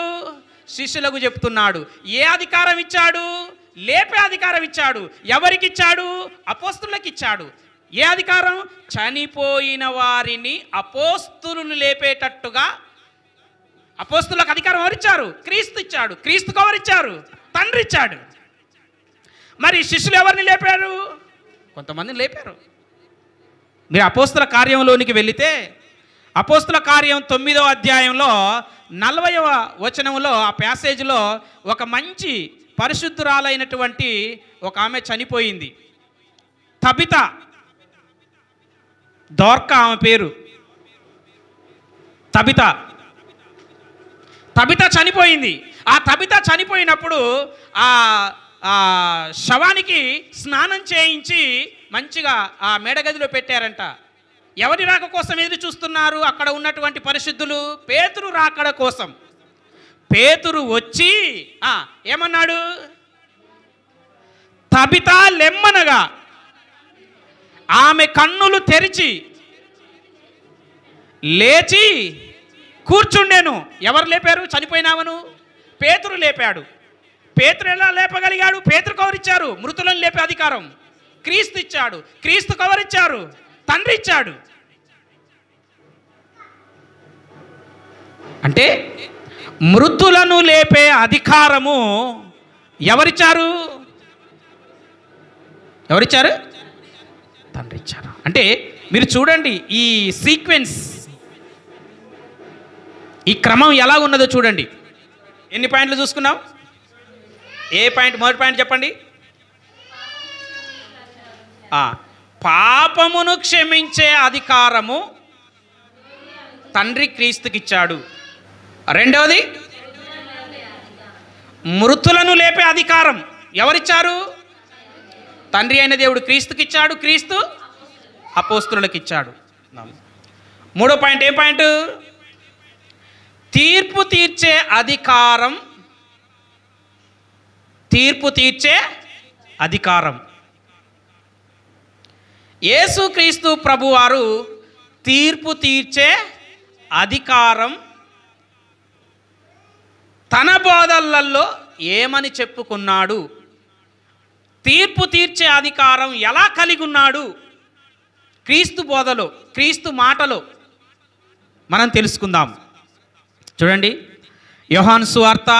శిష్యులకు చెప్తున్నాడు. ఏ అధికారం ఇచ్చాడు? లేపే అధికారం ఇచ్చాడు. ఎవరికి ఇచ్చాడు? అపోస్తులకు ఇచ్చాడు. ఏ అధికారం? చనిపోయిన వారిని అపోస్తులు లేపేటట్టుగా అపోస్తులకు అధికారం ఎవరిచ్చారు? క్రీస్తు ఇచ్చాడు. క్రీస్తుకు ఎవరిచ్చారు? తండ్రి ఇచ్చాడు. మరి శిష్యులు ఎవరిని లేపారు? కొంతమందిని లేపారు. మీరు అపోస్తుల కార్యంలోనికి వెళితే అపోస్తుల కార్యం 9వ అధ్యాయంలో 40వ వచనంలో ఆ ప్యాసేజ్లో ఒక మంచి పరిశుద్ధురాలైనటువంటి ఒక ఆమె చనిపోయింది. తబిత, దోర్కా ఆమె పేరు. తబిత చనిపోయింది. ఆ తబిత చనిపోయినప్పుడు ఆ శవానికి స్నానం చేయించి మంచిగా ఆ మేడగదిలో పెట్టారంట. ఎవరి రాక కోసం ఎదురు చూస్తున్నారు అక్కడ ఉన్నటువంటి పరిశుద్ధులు? పేతురు రాకడ కోసం. పేతురు వచ్చి ఏమన్నాడు? తబిత లెమ్మనగా ఆమె కన్నులు తెరిచి లేచి కూర్చుండెను. ఎవరు లేపారు చనిపోయినామను? పేతురు లేపాడు. పేతురు ఎలా లేపగలిగాడు? పేతురుకు ఎవరిచ్చారు? మృతులను లేపే అధికారం క్రీస్తు ఇచ్చాడు. క్రీస్తుకు ఎవరిచ్చారు? తండ్రి ఇచ్చాడు. అంటే మృతులను లేపే అధికారము ఎవరిచ్చారు? ఎవరిచ్చారు? తండ్రి ఇచ్చారు. అంటే మీరు చూడండి ఈ సీక్వెన్స్, ఈ క్రమం ఎలా ఉన్నదో చూడండి. ఎన్ని పాయింట్లు చూసుకున్నాం? ఏ పాయింట్? మొదటి పాయింట్ చెప్పండి. పాపమును క్షమించే అధికారము తండ్రి క్రీస్తుకిచ్చాడు. రెండవది, మృతులను లేపే అధికారం ఎవరిచ్చారు? తండ్రి అయిన దేవుడు క్రీస్తుకిచ్చాడు, క్రీస్తు అపోస్తులకు ఇచ్చాడు. మూడో పాయింట్ ఏం పాయింట్? తీర్పు తీర్చే అధికారం, తీర్పు తీర్చే అధికారం. యేసుక్రీస్తు ప్రభువారు తీర్పు తీర్చే అధికారం తన బోధలలో ఏమని చెప్పుకున్నాడు? తీర్పు తీర్చే అధికారం ఎలా కలిగి ఉన్నాడు? క్రీస్తు బోధలో, క్రీస్తు మాటలో మనం తెలుసుకుందాం. చూడండి, యోహాను సువార్త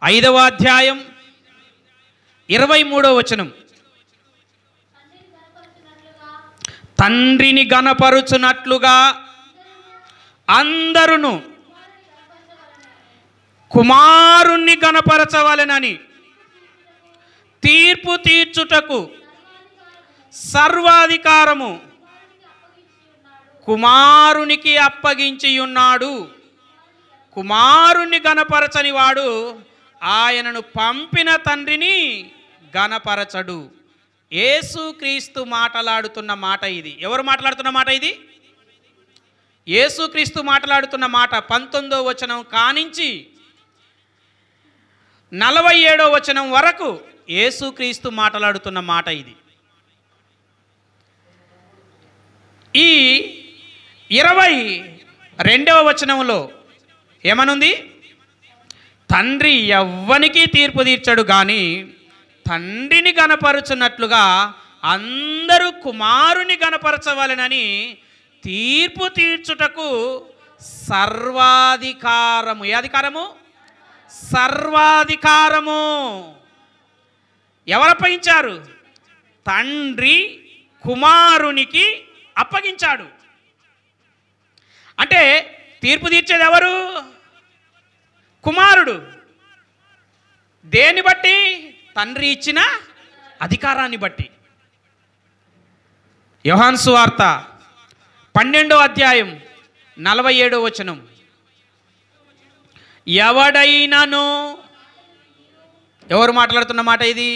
5వ అధ్యాయం 23వ వచనం. తండ్రిని గణపరుచునట్లుగా అందరును కుమారుణ్ణి గణపరచవలెనని తీర్పు తీర్చుటకు సర్వాధికారము కుమారునికి అప్పగించి ఉన్నాడు. కుమారుణ్ణి గణపరచని వాడు ఆయనను పంపిన తండ్రిని గణపరచడు. యేసుక్రీస్తు మాట్లాడుతున్న మాట ఇది. ఎవరు మాట్లాడుతున్న మాట ఇది? యేసుక్రీస్తు మాట్లాడుతున్న మాట. 19వ వచనం కానించి 47వ వచనం వరకు యేసుక్రీస్తు మాట్లాడుతున్న మాట ఇది. ఈ 22వ వచనంలో ఏమనుంది? తండ్రి ఎవ్వనికి తీర్పు తీర్చడు కానీ తండ్రిని గణపరచున్నట్లుగా అందరూ కుమారుని గణపరచవలెనని తీర్పు తీర్చుటకు సర్వాధికారము. ఏ అధికారము? సర్వాధికారము ఎవరు అప్పగించారు? తండ్రి కుమారునికి అప్పగించాడు. అంటే తీర్పు తీర్చేది ఎవరు? కుమారుడు. దేన్ని బట్టి? తండ్రి ఇచ్చిన అధికారాన్ని బట్టి. యోహాను సువార్త 12వ అధ్యాయం 47వ వచనం. ఎవడైనను, ఎవరు మాట్లాడుతున్న మాట ఇది?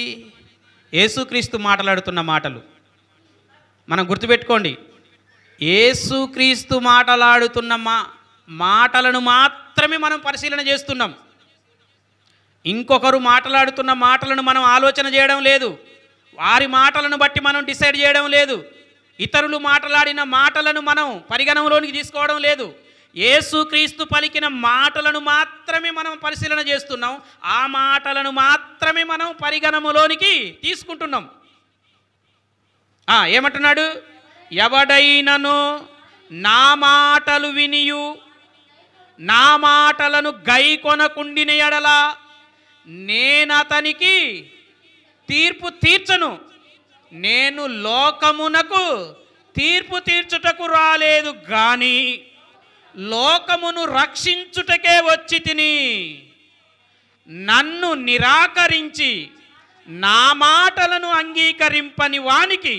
యేసుక్రీస్తు మాట్లాడుతున్న మాటలు. మనం గుర్తుపెట్టుకోండి, యేసుక్రీస్తు మాట్లాడుతున్న మాటలను మాత్రమే మనం పరిశీలన చేస్తున్నాం. ఇంకొకరు మాట్లాడుతున్న మాటలను మనం ఆలోచన చేయడం లేదు. వారి మాటలను బట్టి మనం డిసైడ్ చేయడం లేదు. ఇతరులు మాట్లాడిన మాటలను మనం పరిగణనలోనికి తీసుకోవడం లేదు. యేసుక్రీస్తు పలికిన మాటలను మాత్రమే మనం పరిశీలన చేస్తున్నాం. ఆ మాటలను మాత్రమే మనం పరిగణనలోనికి తీసుకుంటున్నాం. ఏమంటున్నాడు? ఎవడైనను నా మాటలు వినియు నా మాటలను గైకొనకుండిన యెడల నేను అతనికి తీర్పు తీర్చను. నేను లోకమునకు తీర్పు తీర్చుటకు రాలేదు గాని లోకమును రక్షించుటకే వచ్చి తిని. నన్ను నిరాకరించి నా మాటలను అంగీకరింపని వానికి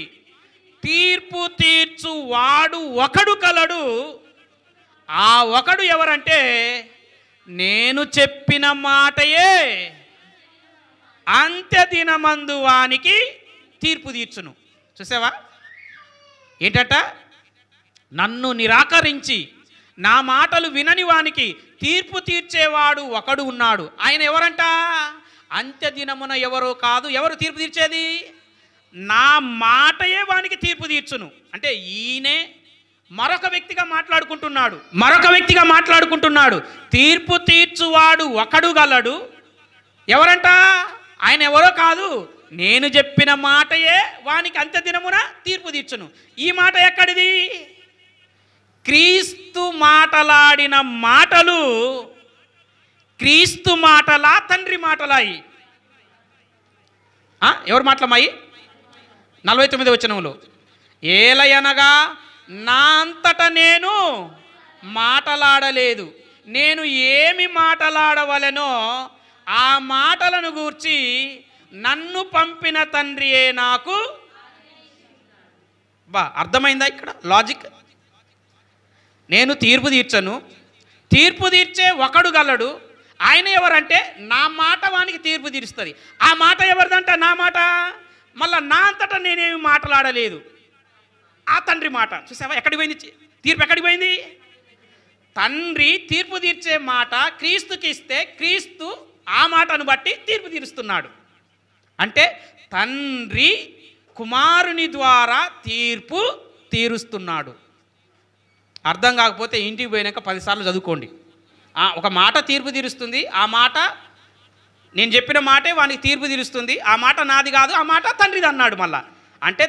తీర్పు తీర్చు వాడు ఒకడు కలడు. ఆ ఒకడు ఎవరంటే నేను చెప్పిన మాటయే అంత్యదినమందు వానికి తీర్పు తీర్చును. చూసావా? ఏంటట? నన్ను నిరాకరించి నా మాటలు వినని వానికి తీర్పు తీర్చేవాడు ఒకడు ఉన్నాడు. ఆయన ఎవరంట? అంత్యదినమున ఎవరో కాదు. ఎవరు తీర్పు తీర్చేది? నా మాటయే వానికి తీర్పు తీర్చును. అంటే ఈయనే మరొక వ్యక్తిగా మాట్లాడుకుంటున్నాడు. తీర్పు తీర్చువాడు ఒకడు గలడు. ఎవరంట? ఆయన ఎవరో కాదు, నేను చెప్పిన మాటయే వానికి అంత్యదినమున తీర్పు తీర్చును. ఈ మాట ఎక్కడిది? క్రీస్తు మాటలాడిన మాటలు క్రీస్తు మాటలా తండ్రి మాటలాయి? ఎవరు మాటలమ్మాయి? 49వ వచనంలో, ఏలయనగా నా అంతట నేను మాటలాడలేదు, నేను ఏమి మాటలాడవలెనో ఆ మాటలను గూర్చి నన్ను పంపిన తండ్రియే నాకు. అర్థమైందా ఇక్కడ లాజిక్? నేను తీర్పు తీర్చను, తీర్పు తీర్చే ఒకడు గలడు, ఆయన ఎవరంటే నా మాట వానికి తీర్పు తీరుస్తుంది. ఆ మాట ఎవరిదంట? నా మాట. మళ్ళా నా అంతటా నేనేమి మాట్లాడలేదు, ఆ తండ్రి మాట. చూసావా ఎక్కడికి పోయింది తీర్పు? ఎక్కడికి పోయింది? తండ్రి తీర్పు తీర్చే మాట క్రీస్తుకి ఇస్తే క్రీస్తు ఆ మాటను బట్టి తీర్పు తీరుస్తున్నాడు. అంటే తండ్రి కుమారుని ద్వారా తీర్పు తీరుస్తున్నాడు. అర్థం కాకపోతే ఇంటికి పోయినాక 10 సార్లు చదువుకోండి. ఒక మాట తీర్పు తీరుస్తుంది, ఆ మాట నేను చెప్పిన మాటే వానికి తీర్పు తీరుస్తుంది, ఆ మాట నాది కాదు, ఆ మాట తండ్రిది అన్నాడు. మళ్ళా అంటే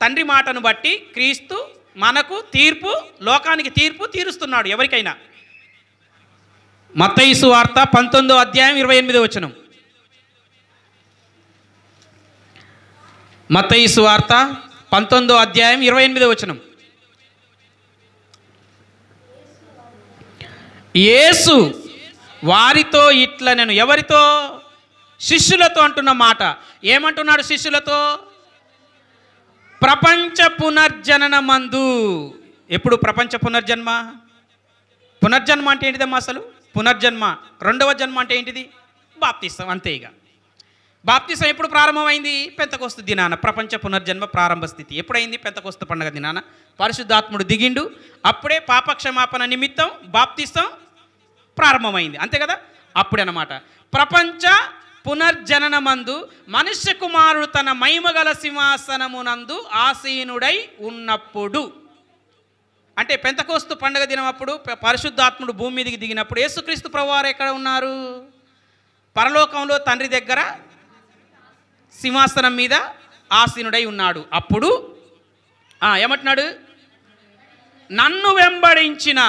తండ్రి మాటను బట్టి క్రీస్తు మనకు తీర్పు, లోకానికి తీర్పు తీరుస్తున్నాడు. ఎవరికైనా. మత్తయి సువార్త 19వ అధ్యాయం 28వ వచనం. మత్తయి సువార్త 19వ అధ్యాయం 28వ వచనం. యేసు వారితో ఇట్లనెను. ఎవరితో? శిష్యులతో అంటున్న మాట. ఏమంటున్నాడు శిష్యులతో? ప్రపంచ పునర్జనన మందు. ఎప్పుడు ప్రపంచ పునర్జన్మ? పునర్జన్మ అంటే ఏంటిదమ్మా అసలు? పునర్జన్మ, రెండవ జన్మ అంటే ఏంటిది? బాప్తిసం. అంతే. ఇక బాప్తిసం ఎప్పుడు ప్రారంభమైంది? పెంతెకొస్తు దినాన ప్రపంచ పునర్జన్మ ప్రారంభ స్థితి. ఎప్పుడైంది? పెంతెకొస్తు పండుగ దినాన పరిశుద్ధాత్ముడు దిగిండు, అప్పుడే పాపక్షమాపణ నిమిత్తం బాప్తిసం ప్రారంభమైంది. అంతే కదా? అప్పుడనమాట ప్రపంచ పునర్జనన మందు మనుష్య కుమారుడు తన మహిమగల సింహాసనమునందు ఆసీనుడై ఉన్నప్పుడు. అంటే పెంతెకొస్తు పండుగ దినం అప్పుడు పరిశుద్ధాత్ముడు భూమి మీదకి దిగినప్పుడు యేసుక్రీస్తు ప్రభువారు ఎక్కడ ఉన్నారు? పరలోకంలో తండ్రి దగ్గర సింహాసనం మీద ఆసీనుడై ఉన్నాడు. అప్పుడు ఏమంటున్నాడు? నన్ను వెంబడించిన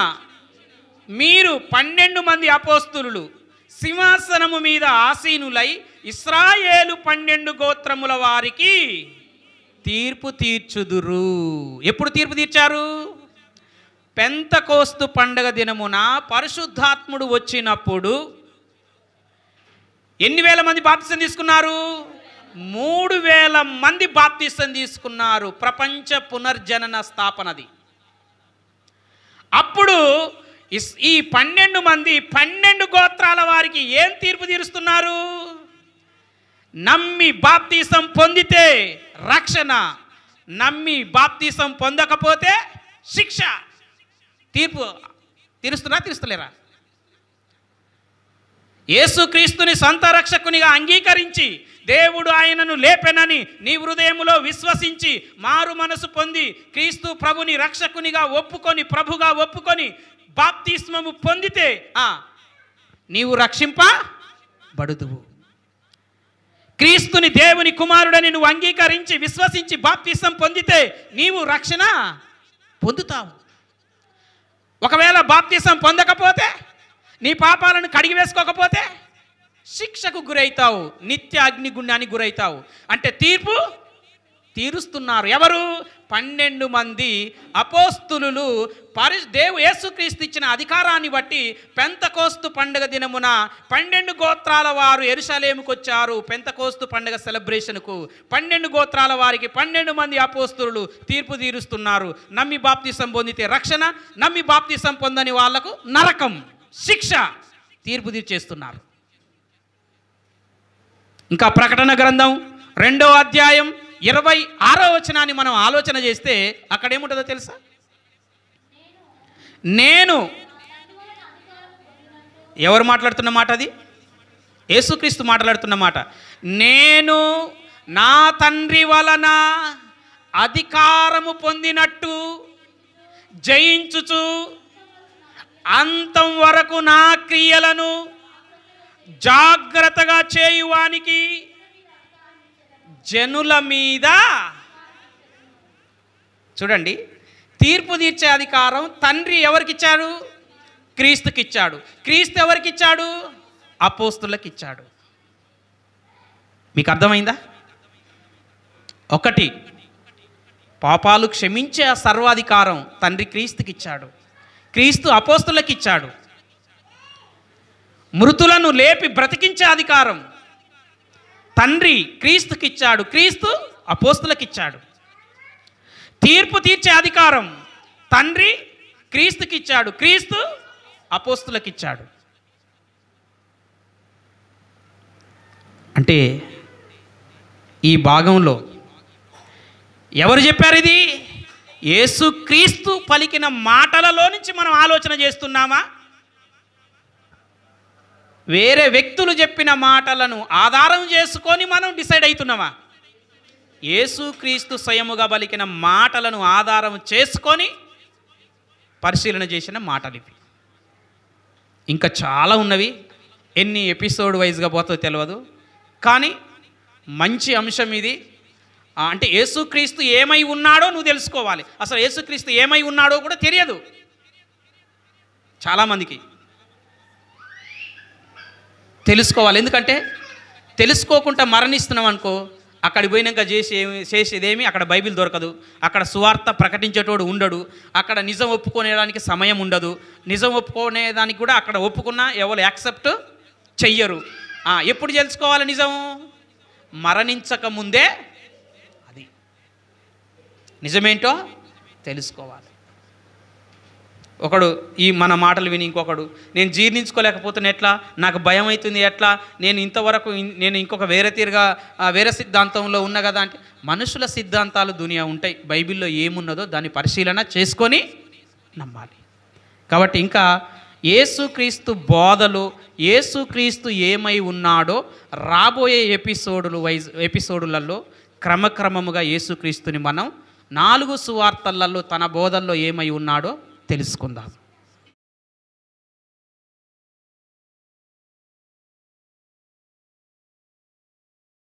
మీరు 12 మంది అపోస్తులు సింహాసనము మీద ఆసీనులై ఇశ్రాయేలు 12 గోత్రముల వారికి తీర్పు తీర్చుదురు. ఎప్పుడు తీర్పు తీర్చారు? పెంతెకొస్తు పండుగ దినమున పరిశుద్ధాత్ముడు వచ్చినప్పుడు. ఎన్ని వేల మంది బాప్తిసం తీసుకున్నారు? 3000 మంది బాప్తిసం తీసుకున్నారు. ప్రపంచ పునర్జనన స్థాపనది. అప్పుడు ఈ 12 మంది 12 గోత్రాల వారికి ఏం తీర్పు తీరుస్తున్నారు? నమ్మి బాప్తిసం పొందితే రక్షణ, నమ్మి బాప్తిసం పొందకపోతే శిక్ష. తీర్పు తీరుస్తలేరా? యేసుక్రీస్తుని సొంత రక్షకునిగా అంగీకరించి దేవుడు ఆయనను లేపెనని నీ హృదయములో విశ్వసించి మారు మనసు పొంది క్రీస్తు ప్రభుని రక్షకునిగా ఒప్పుకొని, ప్రభుగా ఒప్పుకొని బాప్తిస్మము పొందితే నీవు రక్షింపబడుదువు. క్రీస్తుని దేవుని కుమారుడని నువ్వు అంగీకరించి విశ్వసించి బాప్తిసం పొందితే నీవు రక్షణ పొందుతావు. ఒకవేళ బాప్తిసం పొందకపోతే, నీ పాపాలను కడిగి వేసుకోకపోతే శిక్షకు గురవుతావు, నిత్య అగ్నిగుండానికి గురవుతావు. అంటే తీర్పు తీరుస్తున్నారు ఎవరు? 12 మంది అపోస్తులు యేసుక్రీస్తు ఇచ్చిన అధికారాన్ని బట్టి పెంతెకొస్తు పండుగ దినమున 12 గోత్రాల వారు యెరూషలేముకు వచ్చారు. పెంతెకొస్తు పండుగ సెలబ్రేషన్కు 12 గోత్రాల వారికి 12 మంది అపోస్తులు తీర్పు తీరుస్తున్నారు. నమ్మి బాప్తిసం పొందితే రక్షణ, నమ్మి బాప్తిసం పొందని వాళ్లకు నరకం, శిక్ష తీర్పు తీర్చేస్తున్నారు. ఇంకా ప్రకటన గ్రంథం 2వ అధ్యాయం 26వ వచనాన్ని మనం ఆలోచన చేస్తే అక్కడ ఏముంటుందో తెలుసా? నేను, ఎవరు మాట్లాడుతున్న మాట అది? యేసుక్రీస్తు మాట్లాడుతున్న మాట. నేను నా తండ్రి వలన అధికారము పొందినట్టు జయించుచు అంతం వరకు నా క్రియలను జాగ్రత్తగా చేయువానికి జనుల మీద, చూడండి, తీర్పు తీర్చే అధికారం తండ్రి ఎవరికి ఇచ్చాడు? క్రీస్తుకి ఇచ్చాడు. క్రీస్తు ఎవరికి ఇచ్చాడు? అపోస్తులకు ఇచ్చాడు. మీకు అర్థమైందా? ఒకటి, పాపాలు క్షమించే ఆ సర్వాధికారం తండ్రి క్రీస్తుకి ఇచ్చాడు, క్రీస్తు అపోస్తులకు ఇచ్చాడు. మృతులను లేపి బ్రతికించే అధికారం తండ్రి క్రీస్తుకి ఇచ్చాడు, క్రీస్తు అపోస్తులకు ఇచ్చాడు. తీర్పు తీర్చే అధికారం తండ్రి క్రీస్తుకి ఇచ్చాడు, క్రీస్తు అపోస్తులకు ఇచ్చాడు. అంటే ఈ భాగంలో ఎవరు చెప్పారు ఇది? యేసుక్రీస్తు పలికిన మాటలలో నుంచి మనం ఆలోచన చేస్తున్నామా? వేరే వ్యక్తులు చెప్పిన మాటలను ఆధారం చేసుకొని మనం డిసైడ్ అవుతున్నామా? యేసుక్రీస్తు స్వయముగా పలికిన మాటలను ఆధారం చేసుకొని పరిశీలన చేసిన మాటలు ఇవి. ఇంకా చాలా ఉన్నవి, ఎన్ని ఎపిసోడ్ వైజ్గా పోతుందో తెలియదు, కానీ మంచి అంశం ఇది. అంటే యేసుక్రీస్తు ఏమై ఉన్నాడో నువ్వు తెలుసుకోవాలి. అసలు యేసుక్రీస్తు ఏమై ఉన్నాడో కూడా తెలియదు చాలామందికి. తెలుసుకోవాలి, ఎందుకంటే తెలుసుకోకుండా మరణిస్తున్నాం అనుకో, అక్కడికి పోయినాక చేసేదేమి అక్కడ బైబిల్ దొరకదు, అక్కడ సువార్త ప్రకటించేటోడు ఉండడు, అక్కడ నిజం ఒప్పుకునేదానికి సమయం ఉండదు, నిజం ఒప్పుకునేదానికి కూడా అక్కడ ఒప్పుకున్నా ఎవరు యాక్సెప్ట్ చెయ్యరు. ఎప్పుడు తెలుసుకోవాలి నిజం? మరణించక ముందే అది నిజమేంటో తెలుసుకోవాలి. ఒకడు ఈ మన మాటలు విని ఇంకొకడు నేను జీర్ణించుకోలేకపోతున్నా ఎట్లా, నాకు భయం అవుతుంది ఎట్లా, నేను ఇంతవరకు నేను ఇంకొక వేరే తీరుగా వేరే సిద్ధాంతంలో ఉన్నా కదా అంటే, మనుషుల సిద్ధాంతాలు దునియా ఉంటాయి, బైబిల్లో ఏమున్నదో దాన్ని పరిశీలన చేసుకొని నమ్మాలి. కాబట్టి ఇంకా యేసుక్రీస్తు బోధలు, యేసుక్రీస్తు ఏమై ఉన్నాడో రాబోయే ఎపిసోడులలో క్రమక్రమముగా యేసుక్రీస్తుని మనం 4 సువార్తలలో తన బోధల్లో ఏమై ఉన్నాడో తెలుసుకుందాం.